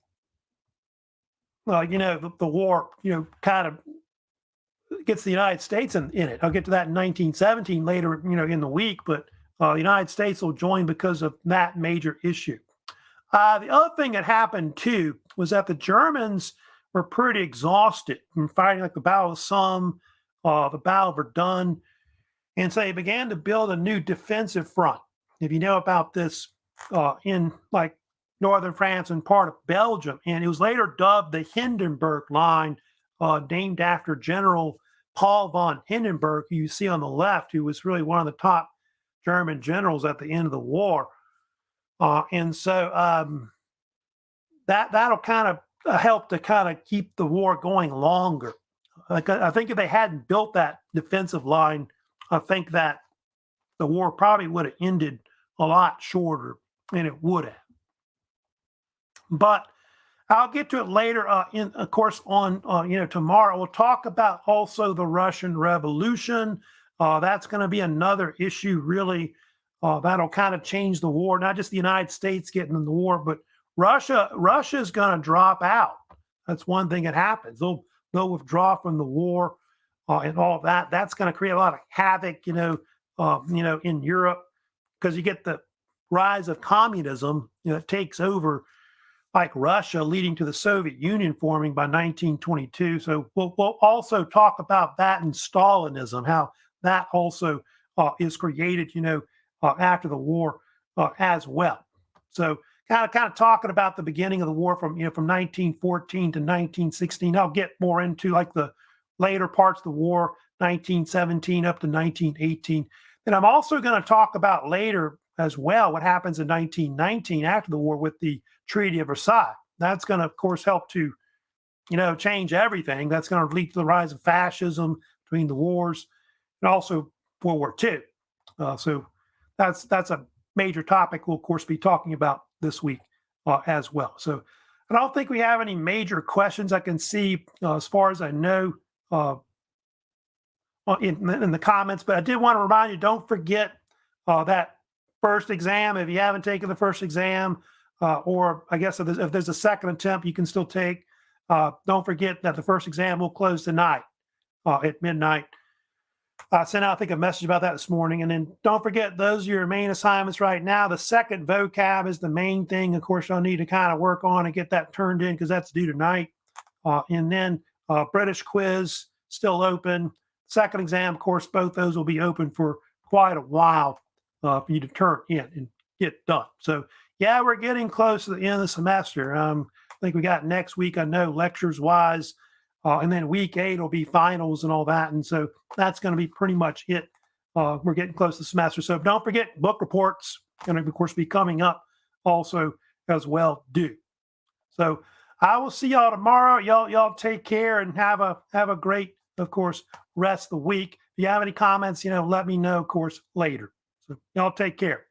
the war, kind of gets the United States in it. I'll get to that in 1917 later, in the week, but the United States will join because of that major issue. The other thing that happened too was that the Germans were pretty exhausted from fighting like the Battle of Somme, the Battle of Verdun, and so they began to build a new defensive front. If you know about this, in like northern France and part of Belgium, and it was later dubbed the Hindenburg Line, named after General Paul von Hindenburg, who you see on the left, who was really one of the top German generals at the end of the war. And so that'll kind of help to kind of keep the war going longer. Like, I think if they hadn't built that defensive line, I think that the war probably would have ended a lot shorter than it would have. But I'll get to it later. Of course, on tomorrow we'll talk about also the Russian Revolution. That's going to be another issue, really. That'll kind of change the war. Not just the United States getting in the war, but Russia is going to drop out. That's one thing that happens. They'll withdraw from the war and all of that. That's going to create a lot of havoc, in Europe, because you get the rise of communism, that takes over like Russia, leading to the Soviet Union forming by 1922. So we'll also talk about that and Stalinism, how that also is created, after the war as well. So kind of talking about the beginning of the war from 1914 to 1916. I'll get more into like the later parts of the war, 1917 up to 1918. And I'm also going to talk about later as well what happens in 1919 after the war with the Treaty of Versailles. That's going to, of course, help to, change everything. That's going to lead to the rise of fascism between the wars and also World War II. So that's a major topic we'll, of course, be talking about this week as well. So I don't think we have any major questions I can see as far as I know in the comments, but I did want to remind you, don't forget that first exam. If you haven't taken the first exam, or I guess if there's a second attempt, you can still take. Don't forget that the first exam will close tonight at midnight. I sent out, I think, a message about that this morning. And then don't forget, those are your main assignments right now. The second vocab is the main thing. Of course, you'll need to kind of work on and get that turned in because that's due tonight. And then British quiz still open. Second exam, of course, both those will be open for quite a while for you to turn in and get done. So, yeah, we're getting close to the end of the semester. I think we got next week, I know, lectures-wise. And then week 8 will be finals and all that. And so that's going to be pretty much it. We're getting close to the semester. So don't forget, book reports going to, of course, be coming up also as well due. So I will see y'all tomorrow. Y'all take care and have a great, of course, rest of the week. If you have any comments, let me know, of course, later. So y'all take care.